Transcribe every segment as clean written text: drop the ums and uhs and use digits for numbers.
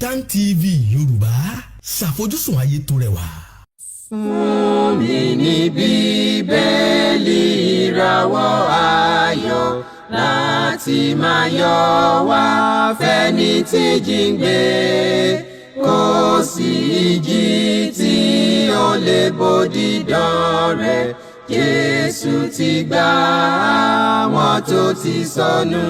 Kaftan TV Yorùbá, ṣàfojúsùn ayé tó rẹwà. Fún mi ní Bíbélì ìràwọ̀ ayọ̀ láti máa yọ̀ wá fẹ́ni tí jíǹgbé, kò sí ìjì tí ó lè bòdì dán rẹ̀. Jésù ti gbà àwọn tó ti sọnù.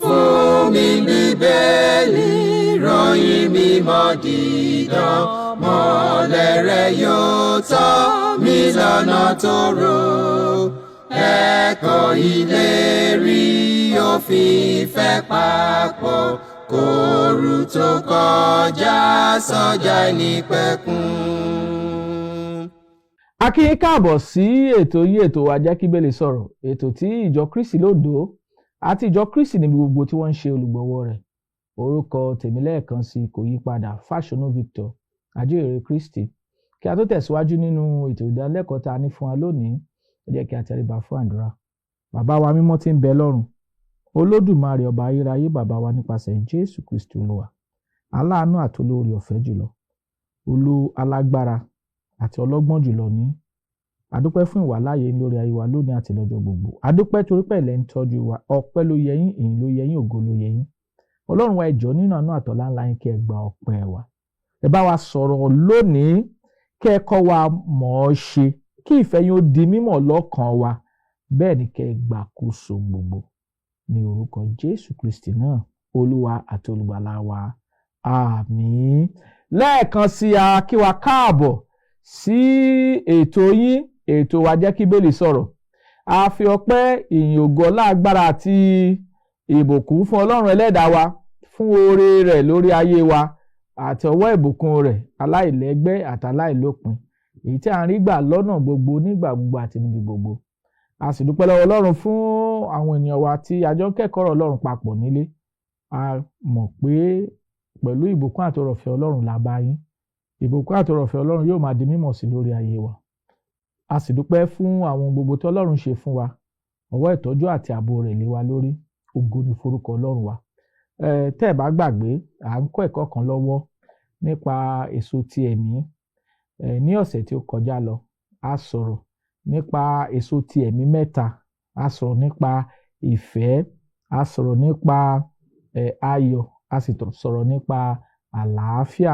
Fún mi Bíbélì ìròyìn mímọ́ dídán, mọ́lẹ̀ rẹ̀ yóò tọ́ mi lọ́nà tòrò. Ẹ̀kọ́ ìlérí òfin ìfẹ́ papọ̀, kóru tó kọjá sọ́jà ìnípẹ̀kun. A kí yín káàbọ̀ sí ètò yìí, ètò wa Jẹ́ kí Bíbélì sọ̀rọ̀, ètò tí ìjọ Kristi lódò àti ìjọ Kristi níbi gbogbo tí wọ́n ń ṣe olùgbọ̀wọ́ rẹ̀. Orúkọ tèmi lẹ́ẹ̀kan sí kò yí padà, Fáṣọ̀nù Victor, Ajíhìnrere Kristi. Kí a tó tẹ̀síwájú nínú ètò ìdánilẹ́kọ̀ọ́ tá a ní fún wa lónìí, ẹ jẹ́ kí a tẹríba fún àdúrà. Bàbá wa mímọ́ tí ń bẹ lọ́run, Olódùmarè ọba ayérayé, bàbá wa nípasẹ̀ Jésù Kristi Olúwa, aláàánú àti olóore ọ̀fẹ́ jùlọ, olú alágbára àti ọlọ́gbọ́n jùlọ ní. Adúpẹ́ fún ìwàláàyè lórí ayé wa lónìí àti lọ́jọ́ gbogbo. Adúpẹ́ torí pé ẹ ń tọ́jú wa. Ọpẹ́ ló yẹ yín, ìyìn ló yẹ yín, ògo ló yẹ yín. Ọlọ́run wa, ẹ jọ̀ọ́ nínú àánú àtọlá ńlá yín kí ẹ gba ọpẹ́ wa. Ẹ bá wa sọ̀rọ̀ lónìí, kí ẹ kọ́ wa mọ̀ ọ́ ṣe, kí ìfẹ́ yín ó di mímọ̀ lọ́kàn wa. Bẹ́ẹ̀ ni kí ẹ gbàkóso gbogbo. Ní orúkọ Jésù Kristi náà, Olúwa àti Olùgbàlà wa. Àmín. Lẹ́ẹ̀kan sí a kí wa káàbọ̀ sí ètò yín, ètò wa Jẹ́ kí Bíbélì sọ̀rọ̀. A fi ọpẹ́, ìyìn, ògo, ọlá, agbára àti ìbùkún fún Ọlọ́run Ẹlẹ́dàá wa fún oore rẹ̀ lórí ayé wa àti ọwọ́ ìbùkún rẹ̀ aláìlẹ́gbẹ́ àti aláìlópin, èyí tí a ń rí gbà lọ́nà gbogbo, nígbà gbogbo àti níbi gbogbo. A sì dúpẹ́ lọ́wọ́ Ọlọ́run fún àwọn ènìyàn wa tí a jọ ń kẹ́kọ̀ọ́ Ọlọ́run papọ̀ nílé. A mọ̀ pé pẹ̀lú ìbùkún àti ọrọ̀fẹ́ Ọlọ́run la bá yín. Ìbùkún àti ọrọ̀fẹ́ Ọlọ́run yóò máa di mímọ̀ sí lórí ayé wa. A sì dúpẹ́ fún àwọn gbogbo tí Ọlọ́run ṣe fún wa, ọwọ́ ìtọ́jú àti ààbò rẹ̀ lé wa lórí. Ògo ni forúkọ Ọlọ́run wa. Tẹ́ ẹ bá gbàgbé, à ń kọ́ ẹ̀kọ́ kan lọ́wọ́ nípa èso ti ẹ̀mí. Ní ọ̀sẹ̀ tí ó kọjá lọ, a sọ̀rọ̀ nípa èso ti ẹ̀mí mẹ́ta. A sọ̀rọ̀ nípa ìfẹ́, a sọ̀rọ̀ nípa ayọ̀, a sì sọ̀rọ̀ nípa àlàáfíà.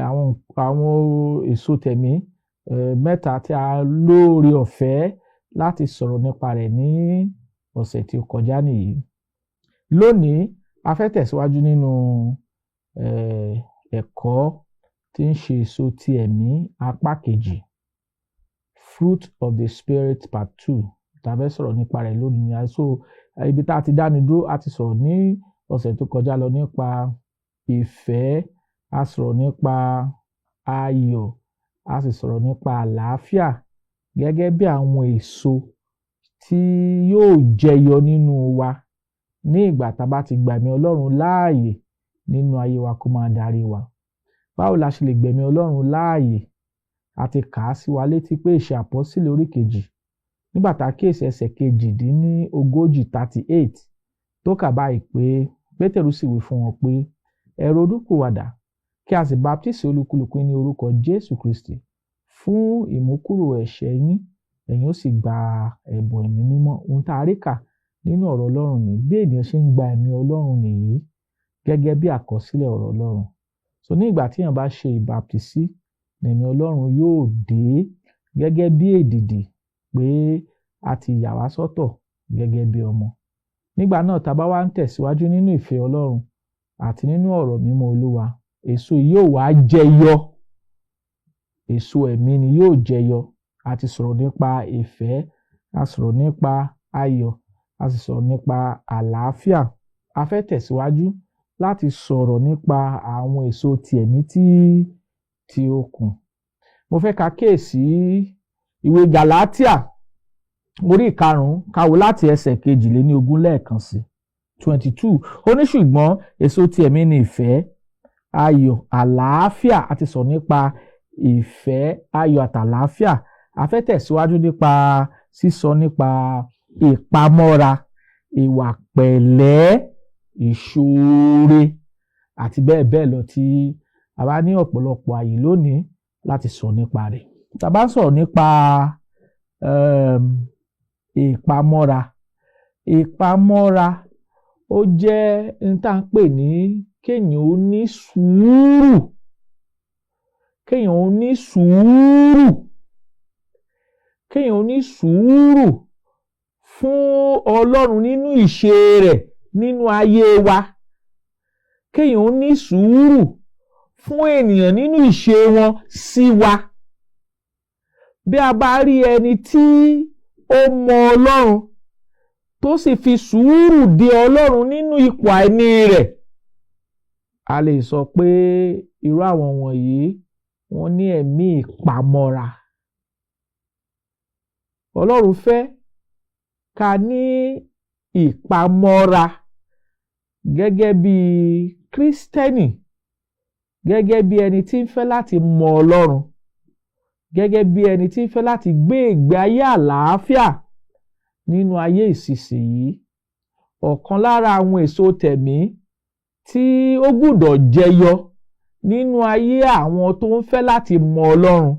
Àwọn èso tẹ̀mí mẹ́ta tí a lóore ọ̀fẹ́ láti sọ̀rọ̀ nípa rẹ̀ ní ọ̀sẹ̀ tí ó kọjá nìyí. Lónìí a fẹ́ tẹ̀síwájú nínú ẹ̀kọ́ tí ń ṣe èso ti ẹ̀mí apá kejì, Fruit of the Spirit part 2. Tá fẹ́ sọ̀rọ̀ nípa rẹ̀ lónìí. So ibi tá a ti dáni dúró, a ti sọ̀rọ̀ ní ọ̀sẹ̀ tó kọjá lọ nípa ìfẹ́, a sọ̀rọ̀ nípa ayọ̀, a sì sọ̀rọ̀ nípa àlàáfíà gẹ́gẹ́ bí àwọn èso tí yóò jẹyọ nínú wa ní ìgbà tá a bá ti gba ẹ̀mí Ọlọ́run láàyè nínú ayé wa kó máa darí wa. Báwo la ṣe lè gbẹ̀mí Ọlọ́run láàyè? A ti kà á sí wa létí pé Ìṣe Àpọ́sítélì orí kejì, nígbà tá a kíyèsí ẹsẹ̀ 38 tó kà báyìí pé Pétérù sì wí fún wọn pé, ẹ ronúpìwàdà kí a sì baptisi olúkúlùkù ní orúkọ Jésù Kristi fún ìmúkúrò ẹ̀ṣẹ̀ yín, ẹ̀yin ó sì gba ẹ̀bùn ẹ̀mí mímọ́. Ohun tá a rí kà nínú ọ̀rọ̀ Ọlọ́run ni bí ènìyàn ṣe ń gba ẹ̀mí Ọlọ́run nìyí gẹ́gẹ́ bí àkọsílẹ̀ ọ̀rọ̀ Ọlọ́run. So ní ìgbà tí èèyàn bá ṣe ìbaptisí, ẹ̀mí Ọlọ́run yóò dé gẹ́gẹ́ bí èdìdì pé a ti yà wá sọ́tọ̀ gẹ́gẹ́ bí ọmọ. Nígbà náà tá a bá wá ń tẹ̀síwájú nínú ìfẹ́ Ọlọ́run àti nínú ọ̀rọ̀ mímọ́ Olúwa, èso yóò wá jẹyọ. Èso ẹ̀mí ni yóò jẹyọ. A ti sọ̀rọ̀ nípa ìfẹ́, a sọ̀rọ̀ nípa ayọ̀, a sì sọ̀rọ̀ nípa àlàáfíà. A fẹ́ tẹ̀síwájú láti sọ̀rọ̀ nípa àwọn èso ti ẹ̀mí tí ó kù. Mo fẹ́ ka kíyèsí ìwé Gàlátíà orí 5, ká wò láti ẹsẹ̀ 22 lẹ́ẹ̀kan sí 22. Ó ní ṣùgbọ́n èso ti ẹ̀mí ni ìfẹ́, ayọ̀, àlàáfíà. A ti sọ̀rọ̀ nípa ìfẹ́, ayọ̀ àti àlàáfíà. A fẹ́ tẹ̀síwájú nípa sísọ nípa ìpamọ́ra, ìwà pẹ̀lẹ́, ìṣoore. àti bẹ́ẹ̀ bẹ́ẹ̀ lọ tí a bá ní ọ̀pọ̀lọpọ̀ àyè lónìí láti sọ nípa rẹ̀. Tá bá sọ̀rọ̀ nípa ìpamọ́ra. Ìpamọ́ra ó jẹ́ n tá ń pè ní kéèyàn ó ní sùúrù. Kéèyàn ó ní sùúrù. Kéèyàn ó ní sùúrù fún Ọlọ́run nínú ìṣe rẹ̀ nínú ayé wa. Kéèyàn ó ní sùúrù fún ènìyàn nínú ìṣe wọn sí wa. Bí a bá rí ẹni tí ó mọ Ọlọ́run tó sì fi sùúrù de Ọlọ́run nínú ipò àìní rẹ̀, a lè sọ pé irú àwọn wọ̀nyí wọ́n ní ẹ̀mí ìpamọ́ra. Ọlọ́run fẹ́ ká ní ìpamọ́ra gẹ́gẹ́ bí Kristẹni, gẹ́gẹ́ bí ẹni tí ń fẹ́ láti mọ Ọlọ́run, gẹ́gẹ́ bí ẹni tí ń fẹ́ láti gbé ìgbé ayé àlàáfíà nínú ayé ìsinsìnyí. Ọ̀kan lára àwọn èso tẹ̀mí tí ó gbọ́dọ̀ jẹyọ nínú ayé àwọn tó ń fẹ́ láti mọ Ọlọ́run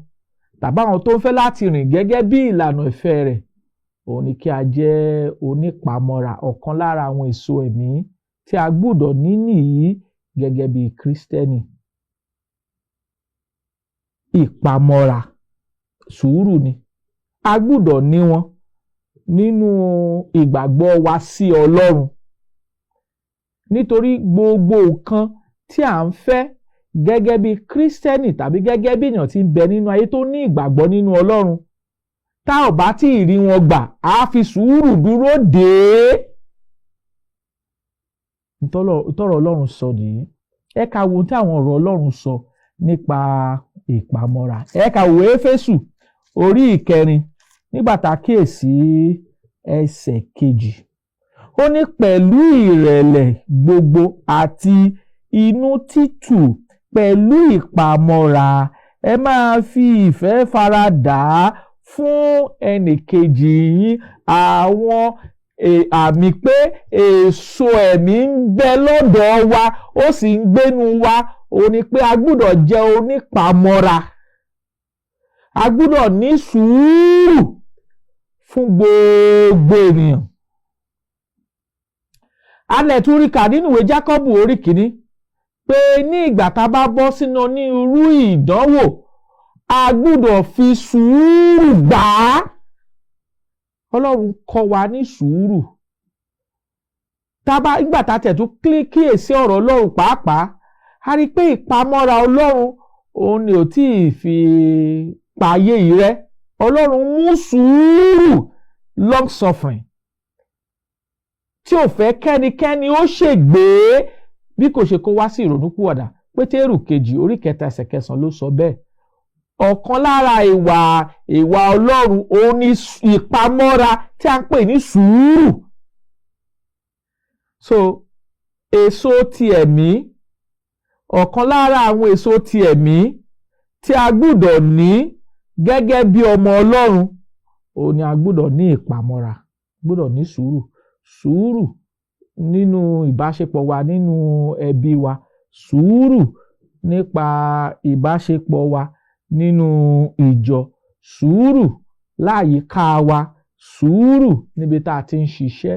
tàbí àwọn tó ń fẹ́ láti rìn gẹ́gẹ́ bí ìlànà ìfẹ́ rẹ̀, òun ni kí a jẹ́ onípamọ́ra. Ọ̀kan lára àwọn èso ẹ̀mí tí a gbọ́dọ̀ ní nìyí gẹ́gẹ́ bí Kristẹni. Ìpamọ́ra, sùúrù ni. A gbọ́dọ̀ ní wọn nínú ìgbàgbọ́ wa sí Ọlọ́run. Nítorí gbogbo nǹkan tí à ń fẹ́ gẹ́gẹ́ bí Kristẹni tàbí gẹ́gẹ́ bí èèyàn tí ń bẹ nínú ayé tó ní ìgbàgbọ́ nínú Ọlọ́run, tá ò bá tí ì rí wọn gbà, á fi sùúrù dúró dè é. Ìtọ́rọ̀ Ọlọ́run sọ nìyí. Ẹ ká wo tí àwọn ọ̀rọ̀ Ọlọ́run sọ nípa ìpamọ́ra. Ẹ ká wo Éfésù orí 4 nígbà tá a kíyèsí ẹsẹ̀ 2. Ó ní pẹ̀lú ìrẹ̀lẹ̀ gbogbo àti inú títù pẹ̀lú ìpamọ́ra ẹ máa fi ìfẹ́ faradà fún ẹnìkejì yín. Àwọn àmì pé èso ẹ̀mí ń bẹ lọ́dọ̀ wa ó sì ń gbénu wa, ó ní pé a gbọ́dọ̀ jẹ́ onípamọ́ra. A gbọ́dọ̀ ní sùúrù fún gbogbo ènìyàn. A lè tún rí kà nínú ìwé Jákọ́bù orí 1 pé ní ìgbà tá a bá bọ́ sínú onírúurú ìdánwò, a gbọ́dọ̀ fi sùúrù gbà á. Ọlọ́run kọ́ wa ní sùúrù. Nígbà tá a tẹ̀ tún kíyèsí ọ̀rọ̀ Ọlọ́run pàápàá, a rí pé ìpamọ́ra Ọlọ́run òun ni ò tí ì fi payé yìí rẹ́. Ọlọ́run mú sùúrù, long suffering, tí ò fẹ́ kẹ́nikẹ́ni ó ṣègbé bí kò ṣe kó wá sí ìrònúpìwàdà. Pétérù 2 orí 3 ẹsẹ̀ 9 ló sọ bẹ́ẹ̀. Ọ̀kan lára ìwà Ọlọ́run òun ni ìpamọ́ra tí a ń pè ní sùúrù. So èso ti ẹ̀mí, ọ̀kan lára àwọn èso ti ẹ̀mí tí a gbọ́dọ̀ ní gẹ́gẹ́ bí ọmọ Ọlọ́run, òun ni a gbọ́dọ̀ ní ìpamọ́ra, gbọ́dọ̀ ní sùúrù. Sùúrù nínú ìbáṣepọ̀ wa nínú ẹbí wa, sùúrù nípa ìbáṣepọ̀ wa nínú ìjọ, sùúrù láyìíká wa, sùúrù níbi tá a ti ń ṣiṣẹ́,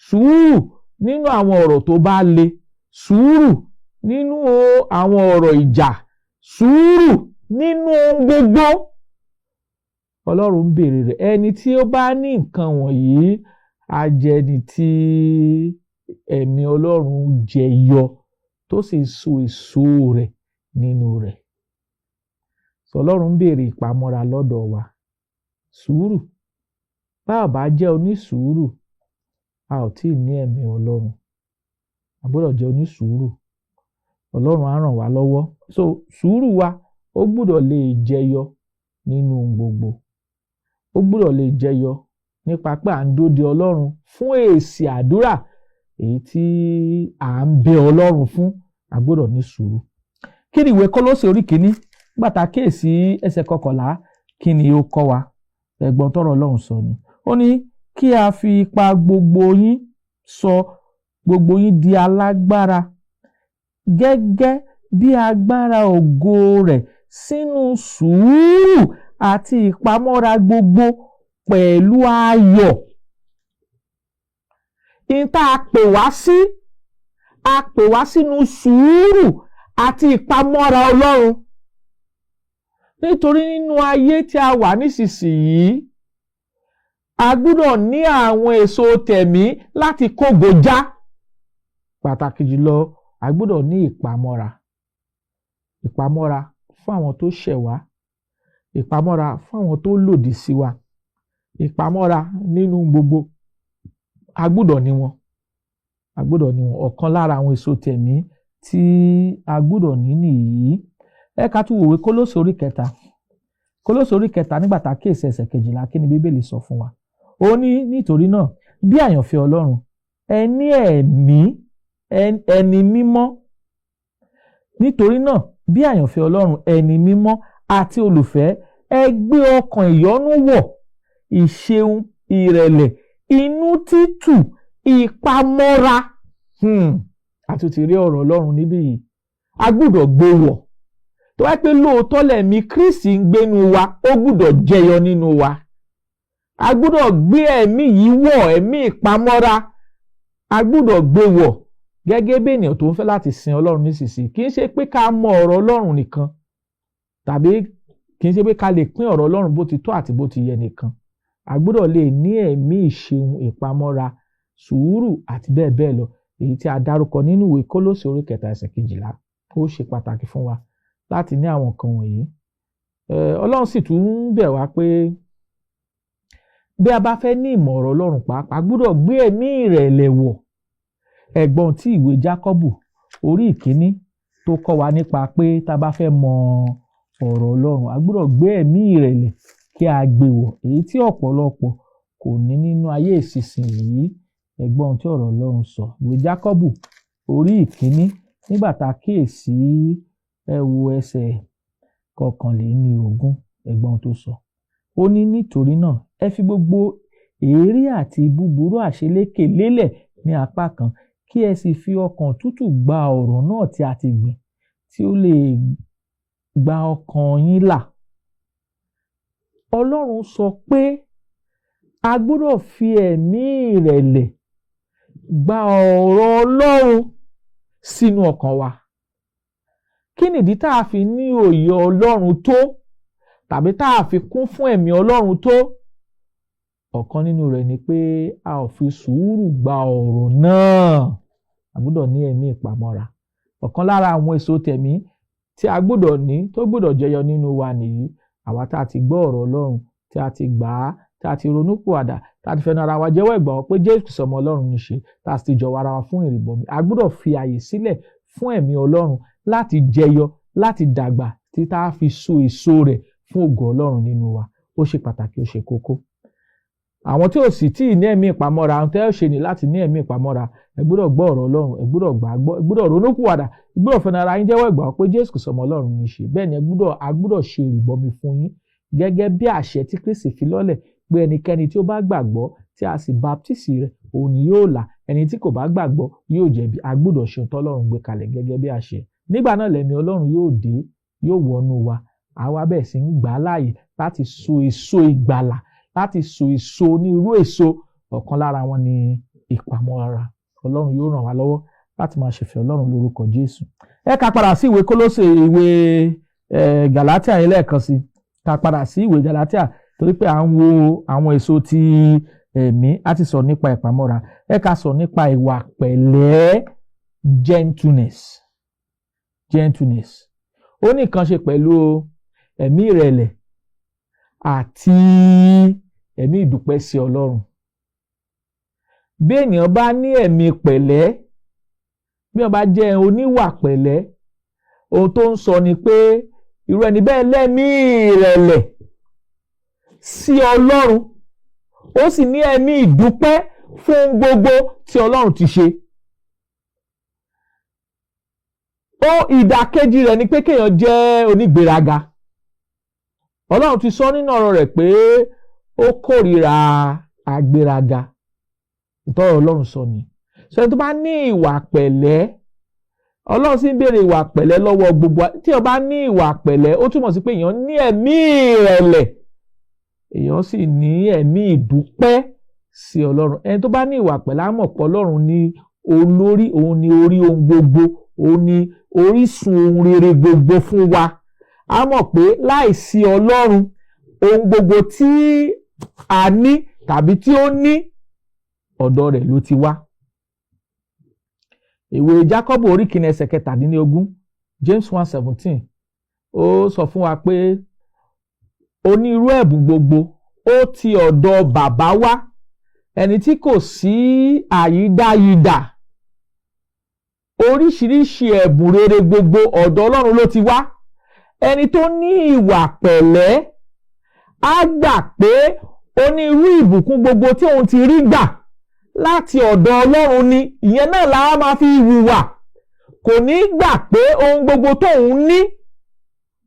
sùúrù nínú àwọn ọ̀rọ̀ tó bá le, sùúrù nínú àwọn ọ̀rọ̀ ìjà, sùúrù nínú ohun gbogbo. Ọlọ́run ń béèrè rẹ̀. Ẹni tí ó bá ní nǹkan wọ̀nyí á jẹ́ ẹni tí ẹ̀mí Ọlọ́run jẹyọ tó sì so èso rẹ̀ nínú rẹ̀. Ọlọ́run ń béèrè ìpamọ́ra lọ́dọ̀ wa, sùúrù. Bá a bá jẹ́ onísùúrù, a ò tí ì ní ẹ̀mí Ọlọ́run. A gbọ́dọ̀ jẹ́ onísùúrù. Ọlọ́run á ràn wá lọ́wọ́. So sùúrù wa ó gbọ́dọ̀ lè jẹyọ nínú gbogbo. Ó gbọ́dọ̀ lè jẹyọ nípa pé à ń dóde Ọlọ́run fún èsì àdúrà èyí tí à ń bẹ Ọlọ́run fún. A gbọ́dọ̀ ní sùúrù. Kí ni ìwé Kólósè orí 1 nígbà tá a kíyèsí ẹsẹ̀ 11, kí ni ó kọ́ wa? Ẹ̀gbọ́n tọ́rọ̀ Ọlọ́run sọ ni. Ó ní kí a fi ipa gbogbo yín sọ gbogbo yín di alágbára gẹ́gẹ́ bí agbára ògo rẹ̀ sínú sùúrù àti ìpamọ́ra gbogbo pẹ̀lú ayọ̀. Ìta a pè wá sínú sùúrù àti ìpamọ́ra Ọlọ́run. Nítorí nínú ayé tí a wà nísinsìnyí, a gbọ́dọ̀ ní àwọn èso tẹ̀mí láti kógo já. Pàtàkì jùlọ, a gbọ́dọ̀ ní ìpamọ́ra. Ìpamọ́ra fún àwọn tó ṣẹ̀ wá, ìpamọ́ra fún àwọn tó lòdì sí wa, ìpamọ́ra nínú gbogbo. A gbọ́dọ̀ ní wọn. Ọ̀kan lára àwọn èso tẹ̀mí tí a gbọ́dọ̀ ní nìyí. Ẹ ká tún wòwe Kólósè orí 3. Kólósè orí 3 nígbà tá kíyèsí ẹsẹ̀ 12 kí ni Bíbélì sọ fún wa. Ó ní nítorí náà bí àyànfẹ́ Ọlọ́run ẹ ní ẹni mímọ́. Nítorí náà bí àyànfẹ́ Ọlọ́run ẹni mímọ́ àti olùfẹ́ ẹ gbé ọkàn ìyọ́nú wọ̀, ìṣeun, ìrẹ̀lẹ̀, inú títù, ìpamọ́ra. A tún ti rí ọ̀rọ̀ Ọlọ́run níbí yìí. A gbọ́dọ̀ gbé wọ̀. Tó wá pé lóòótọ́ lẹ̀mí Kristi ń gbénu wa, ó gbọ́dọ̀ jẹyọ nínú wa. A gbọ́dọ̀ gbé ẹ̀mí yìí wọ̀, ẹ̀mí ìpamọ́ra. A gbọ́dọ̀ gbé wọ̀ gẹ́gẹ́ bí ènìyàn tó ń fẹ́ láti sin Ọlọ́run nísinsìnyí. Kì í ṣe pé ká mọ ọ̀rọ̀ Ọlọ́run nìkan, tàbí kì í ṣe pé ká lè pín ọ̀rọ̀ Ọlọ́run bó ti tọ́ àti bó ti yẹ nìkan. A gbọ́dọ̀ lè ní ẹ̀mí ìṣeun, ìpamọ́ra, sùúrù àti bẹ́ẹ̀ bẹ́ẹ̀ lọ. Èyí tí a dárúkọ nínú ìwé Kólósè orí 3 ẹsẹ̀ 12. Ó ṣe pàtàkì fún wa láti ní àwọn nǹkan wọ̀nyí. Ọlọ́run sì tún ń bẹ̀ wá pé bí a bá fẹ́ ní ìmọ̀ ọ̀rọ̀ Ọlọ́run pàápàá, a gbọ́dọ̀ gbé ẹ̀mí ìrẹ̀lẹ̀ wọ̀. Ẹ̀gbọ́n tí ìwé Jákọ́bù orí 1 tó kọ́ wa nípa pé tá a bá fẹ́ mọ ọ̀rọ̀ Ọlọ́run, a gbọ́dọ̀ gbé ẹ̀mí ìrẹ̀lẹ̀ kí a gbé wọ̀. Èyí tí ọ̀pọ̀lọpọ̀ kò ní nínú ayé ìsinsìnyí. Ẹ̀gbọ́n tí ọ̀rọ̀ Ọlọ́run sọ. Ìwé Jákọ́bù orí 1 nígbà tá a kíyèsí ẹsẹ̀ 21. Ẹ̀gbọ́n tó sọ. Ó ní nítorí náà ẹ fi gbogbo èérí àti búburú àṣelékè lélẹ̀ ní apá kan, kí ẹ sì fi ọkàn tútù gba ọ̀rọ̀ náà tí a ti gbìn, tí ó lè gba ọkàn yín là. Ọlọ́run sọ pé a gbọ́dọ̀ fi ẹ̀mí ìrẹ̀lẹ̀ gba ọ̀rọ̀ Ọlọ́run sínú ọkàn wa. Kí nìdí tá a fi ní òye Ọlọ́run tó, tàbí tá a fi kún fún ẹ̀mí Ọlọ́run tó? Ọ̀kan nínú rẹ̀ ni pé a ò fi sùúrù gba ọ̀rọ̀ náà. A gbọ́dọ̀ ní ẹ̀mí ìpamọ́ra. Ọ̀kan lára àwọn èso tẹ̀mí tí a gbọ́dọ̀ ní, tó gbọ́dọ̀ jẹyọ nínú wa nìyí. Àwa tá a ti gbọ́ ọ̀rọ̀ Ọlọ́run, tí a ti gbà á, tí a ti ronúpìwàdà, tí a ti fẹnu ara wa jẹ́wọ́ ìgbàgbọ́ pé Jésù ọmọ Ọlọ́run ní ṣe, tá a sì ti jọ̀wọ́ ara wa fún ìrìbọmi. A gbọ́dọ̀ fi àyè sílẹ̀ fún ẹ̀mí Ọlọ́run láti jẹyọ, láti dàgbà, tí tá a fi so èso rẹ̀ fún ògo Ọlọ́run nínú wa. Ó ṣe pàtàkì, ó ṣe kókó. Àwọn tí ò sì tí ì ní ẹ̀mí ìpamọ́ra, àwọn tẹ́ ò ṣe ní láti ní ẹ̀mí ìpamọ́ra, ẹ gbọ́dọ̀ gbọ́ ọ̀rọ̀ Ọlọ́run, ẹ gbọ́dọ̀ gbàgbọ́, ẹ gbọ́dọ̀ ronúpìwàdà, ẹ gbọ́dọ̀ fẹnu ara yín jẹ́wọ́ ìgbàgbọ́ pé Jésù ọmọ Ọlọ́run ní ṣe. Bẹ́ẹ̀ ni a gbọ́dọ̀ ṣe ìrìbọmi fún yín gẹ́gẹ́ bí àṣẹ tí Kristi fi lọ́lẹ̀ pé ẹnikẹ́ni tí ó bá gbàgbọ́ tí a sì baptisi rẹ̀, òun ni yóò là. Ẹni tí kò bá gbàgbọ́ yóò jẹ̀bi. A gbọ́dọ̀ ṣe ohun tí Ọlọ́run gbé kalẹ̀ gẹ́gẹ́ bí àṣẹ. Nígbà náà lẹ̀mí Ọlọ́run yóò dé, yóò wọnú wa. Àwa bẹ́ẹ̀ sì ń gbà láàyè láti so èso ìgbàlà, láti so èso onírúurú èso. Ọ̀kan lára wọn ni ìpamọ́ra. Ọlọ́run yóò ràn wá lọ́wọ́ láti máa ṣèfẹ́ Ọlọ́run lórúkọ Jésù. Ẹ ká padà sí ìwé Kólósè, ìwé Gàlátíà yẹn lẹ́ẹ̀kan sí. Ká padà sí ìwé Gàlátíà torí pé à ń wo àwọn èso ti ẹ̀mí. A ti sọ nípa ìpamọ́ra. Ẹ ká sọ nípa ìwà pẹ̀lẹ́, gentleness. Ó ní nǹkan ṣe pẹ̀lú ẹ̀mí ìrẹ̀lẹ̀ àti ẹ̀mí ìdúpẹ́ sí Ọlọ́run. Bí ènìyàn bá ní ẹ̀mí pẹ̀lẹ́, bí wọ́n bá jẹ́ oníwà pẹ̀lẹ́, ohun tó ń sọ ni pé irú ẹni bẹ́ẹ̀ lẹ́mí ìrẹ̀lẹ̀ sí Ọlọ́run, ó sì ní ẹ̀mí ìdúpẹ́ fún gbogbo tí Ọlọ́run ti ṣe. Ìdàkejì rẹ̀ ni pé kéèyàn jẹ́ onígbéraga. Ọlọ́run ti sọ nínú ọ̀rọ̀ rẹ̀ pé ó kórìíra àgbéraga. Ìtọ́rọ̀ Ọlọ́run sọ ni. Ṣé tó bá ní ìwà pẹ̀lẹ́, Ọlọ́run sì ń béèrè ìwà pẹ̀lẹ́ lọ́wọ́ gbogbo. Tí o bá ní ìwà pẹ̀lẹ́, ó túmọ̀ sí pé èèyàn ní ẹ̀mí ìrẹ̀lẹ̀, èèyàn sì ní ẹ̀mí ìdúpẹ́ sí Ọlọ́run. Ẹni tó bá ní ìwà pẹ̀lẹ́ á mọ̀ pé Ọlọ́run ní olórí, òun ni orí ohun gbogbo, òun ni orísun ohun rere gbogbo fún wa. Á mọ̀ pé láìsí Ọlọ́run, ohun gbogbo tí a ní tàbí tí ó ní ọ̀dọ̀ rẹ̀ ló ti wá. Ìwé Jákọ́bù orí kìíní ẹsẹ̀ 17, James 1:17, ó sọ fún wa pé onírú ẹ̀bùn gbogbo ó ti ọ̀dọ̀ bàbá wá, ẹni tí kò sí àyídáyidà. Oríṣiríṣi ẹ̀bùn rere gbogbo ọ̀dọ̀ Ọlọ́run ló ti wá. Ẹni tó ní ìwà pẹ̀lẹ́ á gbà pé onírú ìbùkún gbogbo tí òun ti rí gbà láti ọ̀dọ̀ Ọlọ́run ni. Ìyẹn náà la máa fi hùwà. Kò ní gbà pé ohun gbogbo tóun ní,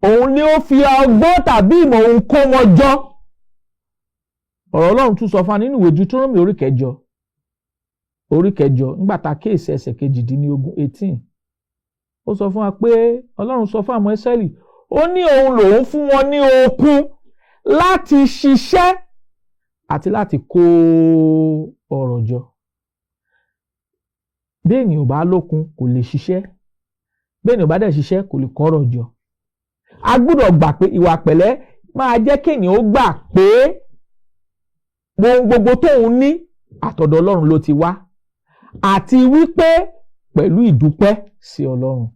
òun ni ó fi ọgbọ́n tàbí ìmọ̀ òun kó wọn jọ. Ọ̀rọ̀ Ọlọ́run tún sọ fún wa nínú ìwé Deuteronomy orí kẹjọ nígbà tá a kíyèsí ẹsẹ̀ 18. Ó sọ fún wa pé Ọlọ́run sọ fún àwọn Ísírẹ́lì, ó ní òun lòun fún wọn ní okun láti ṣiṣẹ́ àti láti kó ọrọ̀ jọ. Bí ènìyàn bá lókun kò lè ṣiṣẹ́, bí ènìyàn bá dẹ̀ ṣiṣẹ́ kò lè kó ọrọ̀ jọ. A gbọ́dọ̀ gbà pé ìwà pẹ̀lẹ́ máa jẹ́ kéèyàn ó gbà pé ohun gbogbo tóun ní àtọ̀dọ̀ Ọlọ́run ló ti wá, àti wípé pẹ̀lú ìdúpẹ́ sí Ọlọ́run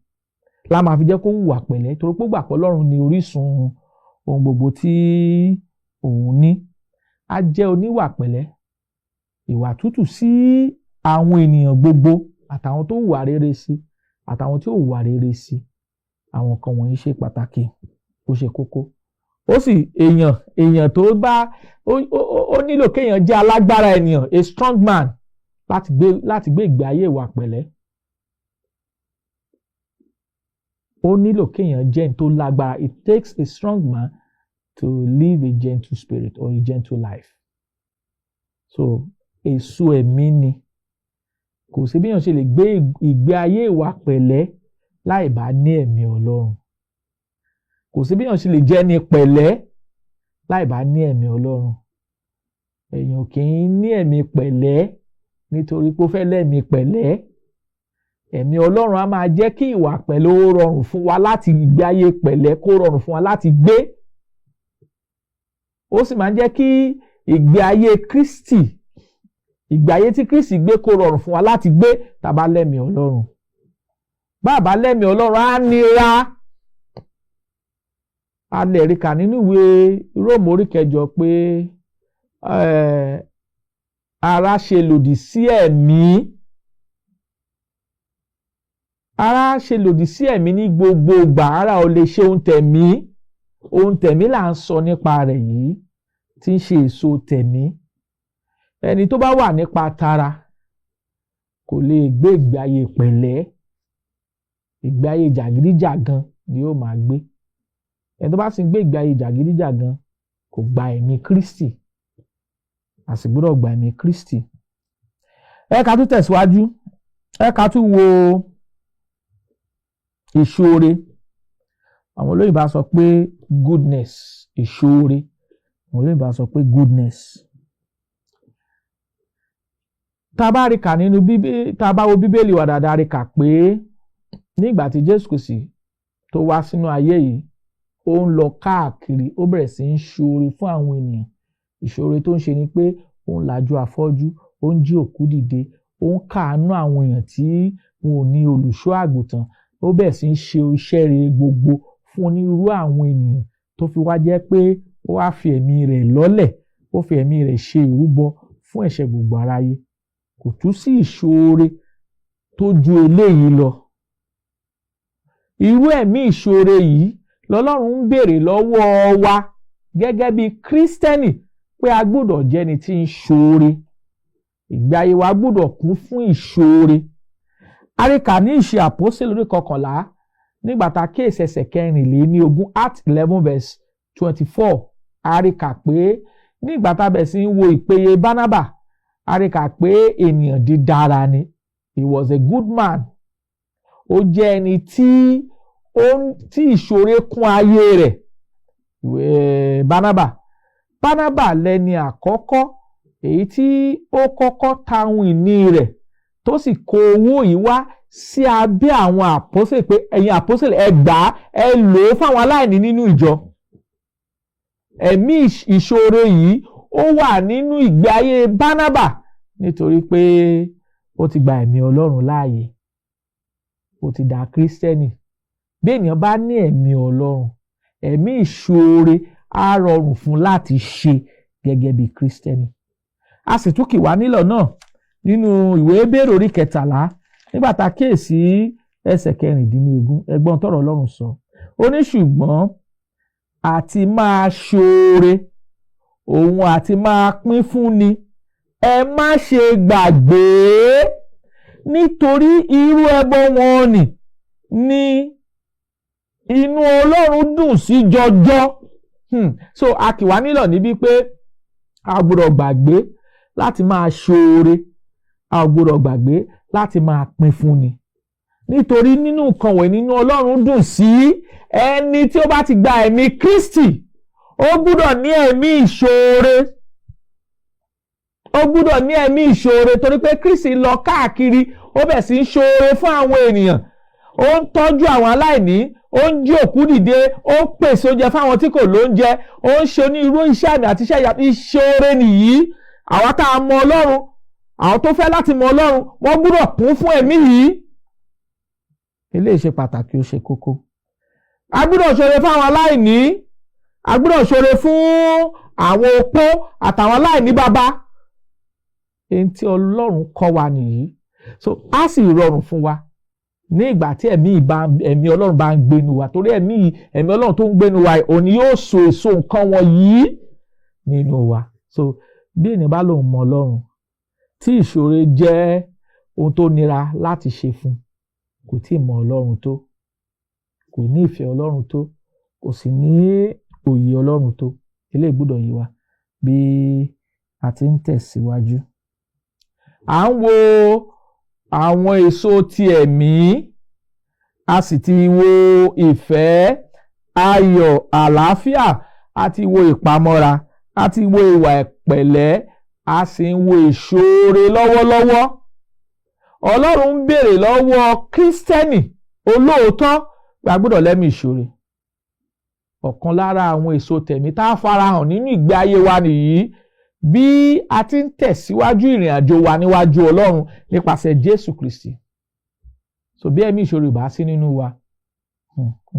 la máa fi jẹ́ kó hùwà pẹ̀lẹ́, torí pé ó gbà pé Ọlọ́run ni orísun ohun gbogbo tí òun ní. A jẹ́ oníwà pẹ̀lẹ́, ìwà tútù sí àwọn ènìyàn gbogbo, àtàwọn tó hùwà rere sí àtàwọn tí ò hùwà rere sí. Àwọn kan wọ̀nyí ṣe pàtàkì, ó ṣe kókó. Ó sì èèyàn tó bá ó nílò kéèyàn jẹ́ alágbára ènìyàn, a strong man, láti gbé ìgbé ayé ìwà pẹ̀lẹ́. Ó nílò kéèyàn jẹ́ ẹni tó lágbára. It takes a strong man to live a gentle spirit or a gentle life. So èso ẹ̀mí ni. Kò sí bí èèyàn ṣe lè gbé ìgbé ayé ìwà pẹ̀lẹ́ láì bá ní ẹ̀mí Ọlọ́run. Kò sí bí èèyàn ṣe lè jẹ́ ní pẹ̀lẹ́ láì bá ní ẹ̀mí Ọlọ́run. Èèyàn kì í ní ẹ̀mí pẹ̀lẹ́ nítorí pé ó fẹ́ lẹ́mí pẹ̀lẹ́. Ẹ̀mí Ọlọ́run á máa jẹ́ kí ìwà pẹ̀lẹ́ ó rọrùn fún wa láti gbé ayé pẹ̀lẹ́ kó rọrùn fún wa láti gbé. Ó sì máa ń jẹ́ kí ìgbé ayé Kristi, ìgbé ayé tí Kristi gbé kó rọrùn fún wa láti gbé tá bá lẹ́mí Ọlọ́run. Bá bá lẹ́mí Ọlọ́run á nira. A lè rí kà nínú ìwé Róòmù orí 8 pé ara ṣe lòdì sí ẹ̀mí. Ara ṣe lòdì sí ẹ̀mí ní gbogbo ìgbà. Ara ò lè ṣe ohun tẹ̀mí. Ohun tẹ̀mí là ń sọ nípa rẹ̀ yìí, tí ń ṣe èso tẹ̀mí. Ẹni tó bá wà nípa tara kò lè gbé ìgbé ayé pẹ̀lẹ́. Ìgbé ayé jàgídíjàgan ni ó máa gbé. Ẹni tó bá sì ń gbé ìgbé ayé jàgídíjàgan kò gba ẹ̀mí Kristi. A sì gbọ́dọ̀ gba ẹ̀mí Kristi. Ẹ ká tún tẹ̀síwájú. Ẹ ká tún wo ìṣoore. Àwọn olóyìnbó sọ pé goodness, ìṣoore. Àwọn olóyìnbó sọ pé goodness. Tá bá rí kà nínú Bíbélì, tá bá wo Bíbélì wa dáadáa, rí kà pé nígbà tí Jésù Kristi tó wá sínú ayé yìí, ó ń lọ káàkiri, ó bẹ̀rẹ̀ sí ń ṣoore fún àwọn ènìyàn. Ìṣoore tó ń ṣe ni pé ó ń lajú afọ́jú, ó ń jí òkú dìde, ó ń káàánú àwọn èèyàn tí wọn ò ní olùṣọ́ àgùntàn. Ó bẹ̀rẹ̀ sí ń ṣe iṣẹ́ rere gbogbo fún onírúurú àwọn ènìyàn, tó fi wá jẹ́ pé ó wá fi ẹ̀mí rẹ̀ lọ́lẹ̀, ó fi ẹ̀mí rẹ̀ ṣe ìrúbọ fún ẹ̀ṣẹ̀ gbogbo aráyé. Kò tún sí ìṣoore tó ju eléyìí lọ. Irú ẹ̀mí ìṣoore yìí lọ́lọ́run ń béèrè lọ́wọ́ wa gẹ́gẹ́ bí Kírísítẹ́nì, pé a gbọ́dọ̀ jẹ́ ẹni tí ń ṣoore. Ìgbé ayé wa gbọ́dọ̀ kún fún ìṣoore. A rí kà ní Ìṣe Àpọ́sítélì orí 11 nígbà tá a kíyèsí ẹsẹ̀ 24, Acts 11:24. A rí kà pé nígbà tá a bẹ̀ sí ń wo ìpèyè Bánábà, a rí kà pé ènìyàn dídára ni. He was a good man. ó jẹ́ ẹni tí ìṣòro kún ayé rẹ̀. Ìwé Bánábà lẹni àkọ́kọ́ èyí tí ó kọ́kọ́ ta ohun ìní rẹ̀ tó sì kó owó yìí wá sí abẹ́ àwọn àpọ́sẹ̀lì pé ẹ̀yin àpọ́sẹ̀lì ẹ gbà á, ẹ lò ó fáwọn aláìní nínú ìjọ. Ẹ̀mí ìṣòro yìí ó wà nínú ìgbé ayé Bánábà nítorí pé ó ti gba ẹ̀mí Ọlọ́run láàyè, ó ti dà Kírísítẹ́nì. Bí ènìyàn bá ní ẹ̀mí Ọlọ́run, ẹ̀mí ìṣòro á rọrùn fún láti ṣe gẹ́gẹ́ bí Kírísítẹ́nì. A sì tún kì wá nílọ̀ náà nínú ìwé Hébérù orí 13 nígbà tá a kíyèsí ẹsẹ̀ 16 ẹgbọ́n tọ̀rọ̀ Ọlọ́run sọ. Ó ní ṣùgbọ́n àti máa ṣoore òun àti máa pín fúnni ẹ má ṣe gbàgbé, nítorí irú ẹbọ wọn ni inú Ọlọ́run dùn sí jọjọ. So a kì wá nílọ̀ níbí pé a gbọ́dọ̀ gbàgbé láti máa ṣoore, a gbọ́dọ̀ gbàgbé láti máa pín fúnni, nítorí nínú nǹkan wọ̀nyí nínú Ọlọ́run dùn sí. Ẹni tí ó bá ti gba ẹ̀mí Kristi ó gbọ́dọ̀ ní ẹ̀mí ìṣoore, ó gbọ́dọ̀ ní ẹ̀mí ìṣoore torí pé Kristi lọ káàkiri ó bẹ̀ sí í ṣoore fún àwọn ènìyàn, ó ń tọ́jú àwọn aláìní, ó ń jí òkú dìde, ó ń pèsè oúnjẹ fáwọn tí kò lóúnjẹ, ó ń ṣe onírúurú iṣẹ́ àmì àti iṣẹ́ ìyanu. Ìṣoore nìyí. Àwa tá a mọ Ọlọ́run, àwọn tó fẹ́ láti mọ Ọlọ́run, wọ́n gbọ́dọ̀ kún fún ẹ̀mí yìí. Eléyìí ṣe pàtàkì, ó ṣe kókó. A gbọ́dọ̀ ṣoore fún àwọn aláìní, a gbọ́dọ̀ ṣoore fún àwọn opó àtàwọn aláìní bàbá. Èyí tí Ọlọ́run kọ́ wa nìyí. So á sì rọrùn fún wa ní ìgbà tí ẹ̀mí Ọlọ́run bá ń gbénu wa, torí ẹ̀mí Ọlọ́run tó ń gbénu wa òun ni yóò so èso nǹkan wọn yìí nínú wa. So bí ènìyàn bá lòun mọ Ọlọ́run, tí ìṣòro jẹ́ ohun tó nira láti ṣe fún, kò tí ì mọ Ọlọ́run tó, kò ní ìfẹ́ Ọlọ́run tó, kò sì ní òye Ọlọ́run tó. Eléyìí gbọ́dọ̀ yé wa bí a ti ń tẹ̀síwájú. À ń wo àwọn èso ti ẹ̀mí, a sì ti wo ìfẹ́, ayọ̀, àlàáfíà, a ti wo ìpamọ́ra, a ti wo ìwà ìpẹ̀lẹ́, a sì ń wo ìṣoore lọ́wọ́lọ́wọ́. Ọlọ́run ń béèrè lọ́wọ́ Kírísítẹ́nì olóòótọ́ pé a gbọ́dọ̀ lẹ́mìí ìṣoore. Ọ̀kan lára àwọn èso tẹ̀mí tá a farahàn nínú ìgbé ayé wa nìyí bí a ti ń tẹ̀síwájú ìrìn àjò wa níwájú Ọlọ́run nípasẹ̀ Jésù Kristi. So bí ẹ̀mí ìṣoore bá sí nínú wa,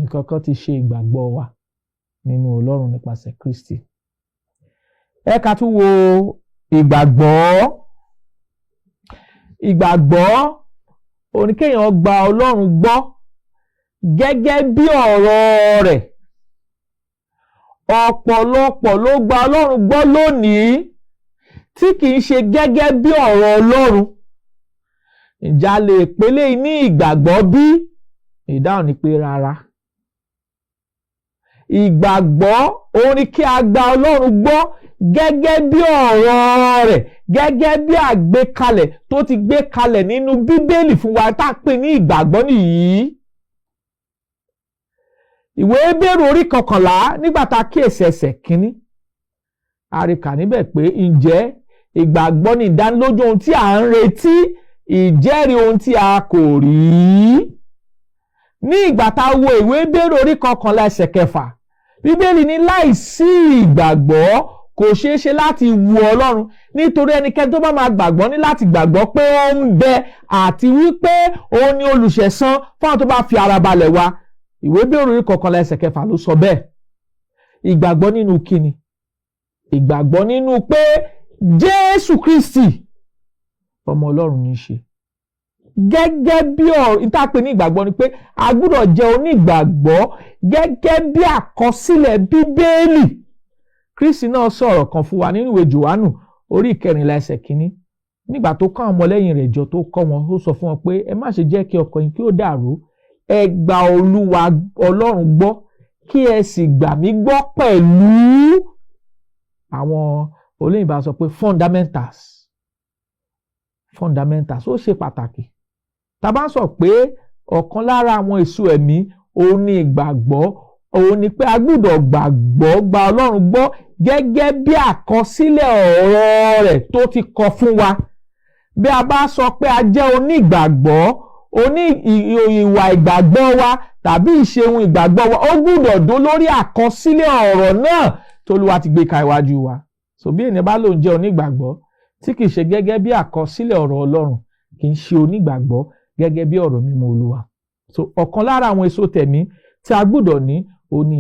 nǹkan kan ti ṣe ìgbàgbọ́ wa nínú Ọlọ́run nípasẹ̀ Kristi. Ẹ ká tún wo ìgbàgbọ́. Ìgbàgbọ́ òní kéèyàn gba Ọlọ́run gbọ́ gẹ́gẹ́ bí ọ̀rọ̀ rẹ̀. Ọ̀pọ̀lọpọ̀ ló gba Ọlọ́run gbọ́ lónìí tí kìí ṣe gẹ́gẹ́ bí ọ̀rọ̀ Ọlọ́run. Ǹjẹ́ a lè pèlè ní ìgbàgbọ́ bí? Ìdáhùn ni pé rárá. Ìgbàgbọ́ òun ni kí a gba Ọlọ́run gbọ́ gẹ́gẹ́ bí ọ̀rọ̀ rẹ̀, gẹ́gẹ́ bí àgbékalẹ̀ tó ti gbé kalẹ̀ nínú Bíbélì fún wa tá a pè ní ìgbàgbọ́ nìyí. Ìwé Hébérù orí 11 nígbà tá a kíyèsí ẹsẹ̀ 1, a rí kà níbẹ̀ pé ǹjẹ́ ìgbàgbọ́ ni ìdánilójú ohun tí a ń retí, ìjẹ́rìí ohun tí a kò rí. Ní ìgbà tá a wo ìwé Hébérù orí 11 ẹsẹ̀ 6, Bíbélì ní láìsí ìgbàgbọ́ kò ṣeé ṣe láti wu Ọlọ́run, nítorí ẹnikẹ́ni tó bá máa gbàgbọ́ ní láti gbàgbọ́ pé ó ń bẹ àti wípé òun ni olùṣẹ̀san fún àwọn tó bá fi ara balẹ̀ wá. Ìwé Hébérù orí 11 ẹsẹ̀ 6 ló sọ bẹ́ẹ̀. Ìgbàgbọ́ nínú kíni? Ìgbàgbọ́ nínú pé Jésù Kristi ọmọ Ọlọ́run ní í ṣe. Gẹ́gẹ́ bí ìtàpé ní ìgbàgbọ́ ni pé a gbọ́dọ̀ jẹ́ onígbàgbọ́ gẹ́gẹ́ bí àkọsílẹ̀ Bíbélì. Kristi náà sọ̀rọ̀ kan fún wa nínú ìwé Jòhánù orí 14 ẹsẹ̀ 1. Nígbà tó kọ́ àwọn ọmọlẹ́yìn rẹ̀ jọ tó kọ́ wọn, ó sọ fún wọn pé ẹ má ṣe jẹ́ kí ọkàn yín kí ó dàrú. Ẹ gba Olúwa Ọlọ́run gbọ́ kí ẹ sì gbà mí gbọ́ pẹ̀lú. Àwọn olóyìnbó sọ pé fundamentals ó ṣe pàtàkì. Tá bá ń sọ pé ọ̀kan lára àwọn èso ẹ̀mí òun ni ìgbàgbọ́, òun ni pé a gbọ́dọ̀ gbàgbọ́ gba Ọlọ́run gbọ́ gẹ́gẹ́ bí àkọsílẹ̀ ọ̀rọ̀ rẹ̀ tó ti kọ fún wa. Bí a bá sọ pé a jẹ́ onígbàgbọ́, ìwà ìgbàgbọ́ wa tàbí ìṣeun ìgbàgbọ́ wa ó gbọ́dọ̀ dó lórí àkọsílẹ̀ ọ̀rọ̀ náà tó Olúwa ti gbé ka iwájú wa. So bí ènìyàn bá lóun jẹ́ onígbàgbọ́ tí kì í ṣe gẹ́gẹ́ bí àkọsílẹ̀ ọ̀rọ̀ Ọlọ́run, kì í ṣe onígbàgbọ́ gẹ́gẹ́ bí ọ̀rọ̀ mímọ́ Olúwa. So ọ̀kan lára àwọn èso tẹ̀mí tí a gbọ́dọ̀ ní òun ni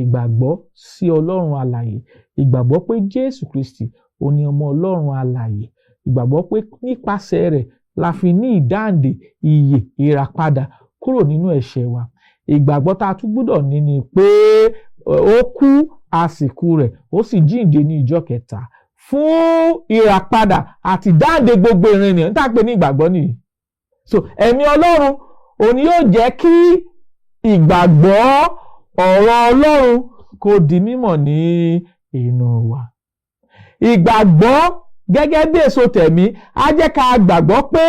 ìgbàgbọ́ sí Ọlọ́run alààyè, ìgbàgbọ́ pé Jésù Kristi òun ni ọmọ Ọlọ́run alààyè, ìgbàgbọ́ pé nípasẹ̀ rẹ̀ la fi ní ìdáǹdè, ìyè, ìràpadà kúrò nínú ẹ̀ṣẹ̀ wa. Ìgbàgbọ́ tá a tún gbọ́dọ̀ ní ni pé ó kú, àsìkò rẹ̀ ó sì jíǹde ní ìjọ́ kẹta fún ìràpadà àti ìdáǹdè gbogbo ìran ènìyàn. Níta pé ní ìgbàgbọ́ nìyí. So ẹ̀mí Ọlọ́run òun yóò jẹ́ kí ìgbàgbọ́ ọ̀rọ̀ Ọlọ́run kó di mímọ̀ ní inú wa. Ìgbàgbọ́ gẹ́gẹ́ bí èso tẹ̀mí á jẹ́ ká gbàgbọ́ pé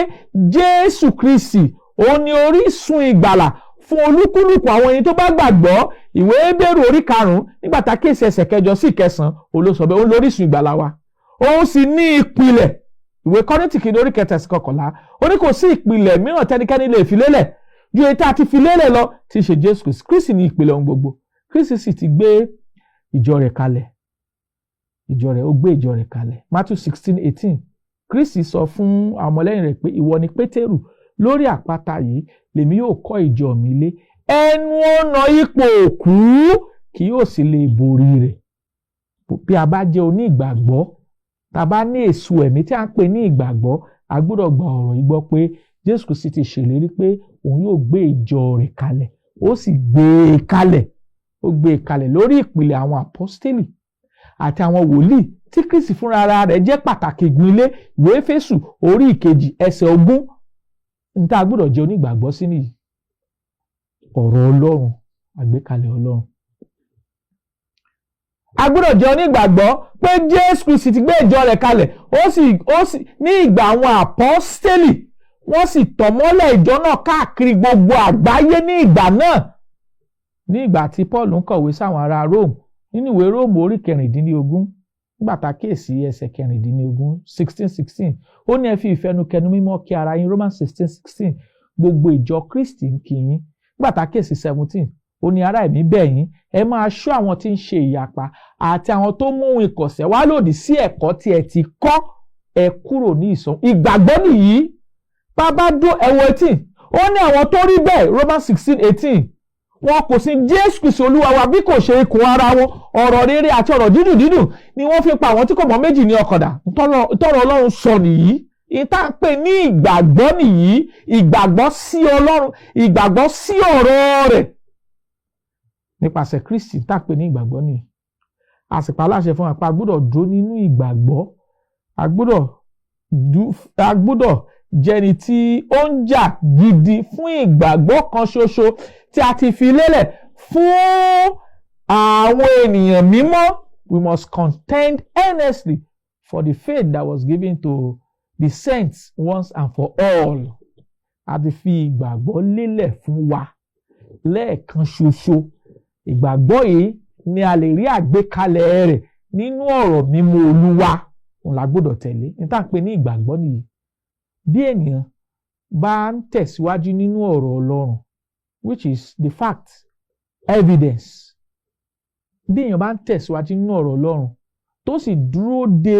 Jésù Kristi òun ni orísun ìgbàlà fún olúkúlùkù àwọn ẹni tó bá gbàgbọ́. Ìwé Hébérù orí 5 nígbà tá kéèsì ẹsẹ̀ 8 sí 9 olóṣọ̀bẹ òun lórísun ìgbàlà wa, òun sì ní ìpìlẹ̀. Ìwé Kọ́ríńtì kìíní orí 7 sí 11 ó ní kò sí ìpìlẹ̀ mìíràn tẹ́nikẹ́ni lè fi lélẹ̀ ju èyí tá a ti fi lélẹ̀ lọ, tí í ṣe Jésù Kristi. Kristi ní ìpìlẹ̀ ohun gbogbo. Kristi sì ti gbé ìjọ rẹ̀ kalẹ̀. Ó gbé ìjọ rẹ̀ kalẹ̀. Matthew 16:18 Kristi sọ fún àwọn ọmọlẹ́yìn rẹ̀ pé ìwọ ni Pétérù, lórí àpáta yìí lèmi yóò kọ́ ìjọ mi lé, ẹnu ọ̀nà ipò òkú kì yóò sì lè borí rẹ̀. Bí a bá jẹ́ onígbàgbọ́, tá a bá ní èso ẹ̀mí tí a ń pè ní ìgbàgbọ́, a gbọ́dọ̀ gba ọ̀rọ̀ yìí gbọ́ pé Jésù Kristi ti ṣèlérí pé òun yóò gbé ìjọ rẹ̀ kalẹ̀, ó sì gbé e kalẹ̀. Ó gbé e kalẹ̀ lórí ìpìlẹ̀ àwọn àpọ́stélì àti àwọn wòlíì tí Kristi fúnra ara rẹ̀ jẹ́ pàtàkì igun ilé. Ìwé Éfésù orí 2 ẹsẹ̀ 20. Níta a gbọ́dọ̀ jẹ́ onígbàgbọ́ sí nìyí. Ọ̀rọ̀ Ọlọ́run, àgbékalẹ̀ Ọlọ́run. A gbọ́dọ̀ jẹ́ onígbàgbọ́ pé Jésù Kristi ti gbé ìjọ rẹ̀ kalẹ̀, ó sì ní ìgbà àwọn àpọ́stélì wọ́n sì tọ̀ mọ́lẹ̀ ìjọ náà káàkiri gbogbo àgbáyé ní ìgbà náà. Ní ìgbà tí Paul ń kọ̀wé sáwọn ará Rome nínú ìwé Róòmù orí 14 nígbà tá kéèsì ẹsẹ̀ 14 16 ó ní ẹ fi ìfẹnukẹnu mímọ́ kí ara yín. Romans 16 gbogbo ìjọ Kristi ń kí yín. Nígbà tá kéèsì 17 ó ní ará èmi bẹ̀ yín, ẹ máa ṣọ́ àwọn tí ń ṣe ìyapa àti àwọn tó mú ohun ìkọ̀sẹ̀ wá lòdì sí ẹ̀kọ́ tí ẹ ti kọ́, ẹ kúrò ní ìsọ̀n. Ìgbàgbọ́ nìyí. Bàbá dó ẹ̀wọ̀ 18 ó ní àwọn tó rí bẹ́ẹ̀. Romans 16:18 wọn kò sí Jésù Kristi Olúwa wa bí kò ṣe ikùn ara wọn, ọ̀rọ̀ rere àti ọ̀rọ̀ dídùn ni wọ́n fi pa àwọn tí kò mọ̀ méjì ní ọkọ̀dà. Tọ́rọ̀ Ọlọ́run sọ nìyí. Ìta ń pè ní ìgbàgbọ́ nìyí. Ìgbàgbọ́ sí Ọlọ́run, ìgbàgbọ́ sí ọ̀rọ̀ rẹ̀ nípasẹ̀ Kristi. Ìta ń pè ní ìgbàgbọ́ nìyí. Àsìpá aláṣẹ fún apá gbọ́dọ̀ dúró nínú ìgbàgbọ́. A gbọ́dọ̀ jẹni tí ó ń jà gidi fún ìgbàgbọ́ kan ṣoṣo tí a ti fi lélẹ̀ fún àwọn ènìyàn mímọ́. We must contend earnestly for the faith that was given to the saints once and for all. A ti fi ìgbàgbọ́ lélẹ̀ fún wa lẹ́ẹ̀kan ṣoṣo. Ìgbàgbọ́ yìí ni a lè rí àgbékalẹ̀ rẹ̀ nínú ọ̀rọ̀ mímọ́ Olúwa. Òun la gbọ́dọ̀ tẹ̀lé. Níta pé ní ìgbàgbọ́ nìyí. Bí ènìyàn bá ń tẹ̀síwájú nínú ọ̀rọ̀ Ọlọ́run, which is the fact, evidence. Bí èèyàn bá ń tẹ̀síwájú nínú ọ̀rọ̀ Ọlọ́run tó sì dúró de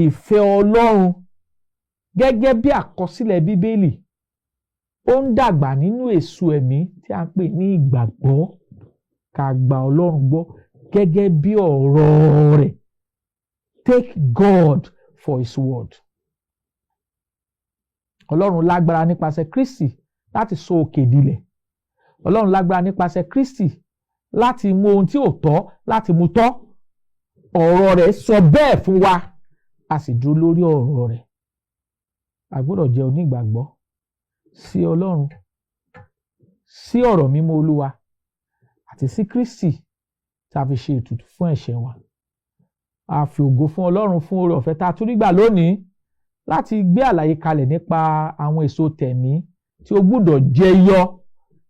ìfẹ́ Ọlọ́run gẹ́gẹ́ bí àkọsílẹ̀ Bíbélì, ó ń dàgbà nínú èso ẹ̀mí tí a ń pè ní ìgbàgbọ́. Ká gba Ọlọ́run gbọ́ gẹ́gẹ́ bí ọ̀rọ̀ rẹ̀. Take God for his word. Ọlọ́run lágbára nípasẹ̀ Kristi láti sọ òkè dilẹ̀. Ọlọ́run lágbára nípasẹ̀ Kristi láti mú ohun tí ò tọ́ láti mú tọ́. Ọ̀rọ̀ rẹ̀ sọ bẹ́ẹ̀ fún wa, a sì dúró lórí ọ̀rọ̀ rẹ̀. A gbọ́dọ̀ jẹ́ onígbàgbọ́ sí Ọlọ́run, sí ọ̀rọ̀ mímọ́ Olúwa àti sí Kristi tí a fi ṣe ètùtù fún ẹ̀ṣẹ̀ wa. A fi ògo fún Ọlọ́run fún oore ọ̀fẹ́ tá a tún rí gbà lónìí láti gbé àlàyé kalẹ̀ nípa àwọn èso tẹ̀mí tí o gbọ́dọ̀ jẹyọ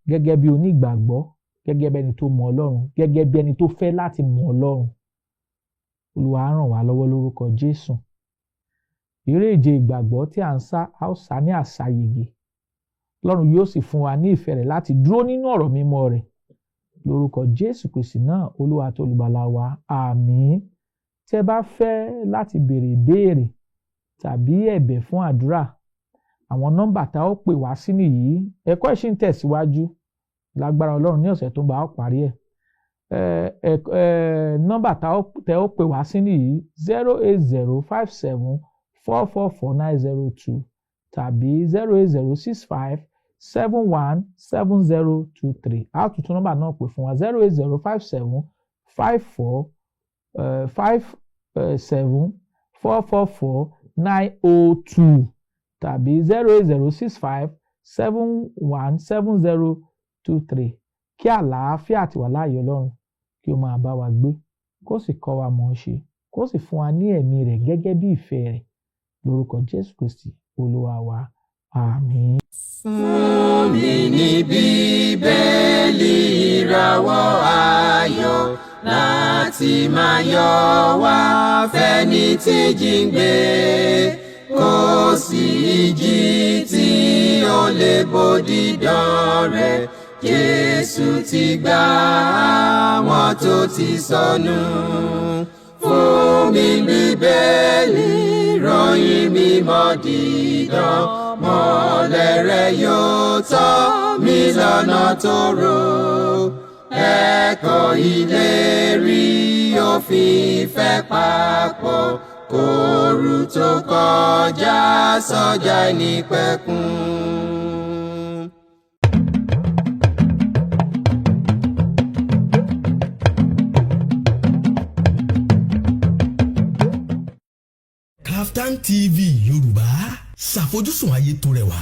gẹ́gẹ́ bí onígbàgbọ́, gẹ́gẹ́ bí ẹni tó mọ Ọlọ́run, gẹ́gẹ́ bí ẹni tó fẹ́ láti mọ Ọlọ́run. Olúwa á ràn wá lọ́wọ́ lórúkọ Jésù. Eré ìje ìgbàgbọ́ tí à ń sá, a ó sá ní àsáyege. Ọlọ́run yóò sì fún wa ní ìfẹ́ rẹ̀ láti dúró nínú ọ̀rọ̀ mímọ́ rẹ̀. Lórúkọ Jésù Kristi náà, Olúwa àti Olùgbàlà wa, àmín. Tí ẹ bá fẹ́ láti béèrè ìbéèrè tàbí ẹ̀bẹ̀ fún àdúrà, àwọn nọ́mbà tá ó pè wá sí nìyí. Ẹ̀kọ́ ìṣìn tẹ̀síwájú lágbára Ọlọ́run ní ọ̀sẹ̀ tó ń bá ó parí ẹ̀. Nọ́mbà tá ó pè wá sí nìyí 08057444902 tàbí 08065717023. A ó tuntun nọ́mbà náà pè fún wa 08057544902 tàbí 08065717023. Kí àlàáfíà àti wàláàyè Ọlọ́run kí ó máa bá wa gbé, kó sì kọ́ wa mọ̀ ọ́ ṣe, kó sì fún wa ní ẹ̀mí rẹ̀ gẹ́gẹ́ bí ìfẹ́ rẹ̀. Lórúkọ Jésù Kristi Olúwa wa, àmín. Fún mi ní Bíbélì ìràwọ̀ ayọ̀ láti máa yọ wá fẹ́ni tí jíǹgbé, kò sí ìjì tí ó lè bòdì dán rẹ̀. Jésù ti gbà àwọn tó ti sọnù. Fún mi Bíbélì ìròyìn mímọ́ dídán, mọ́lẹ̀ rẹ̀ yóò tọ́ mi lọ́nà tòrò. Ẹ̀kọ́ ìlérí òfin ìfẹ́ papọ̀, kóru tó kọjá sọ́jà ìnípẹ̀kun. Kaftan TV Yorùbá, ṣàfojúsùn ayé tó rẹwà.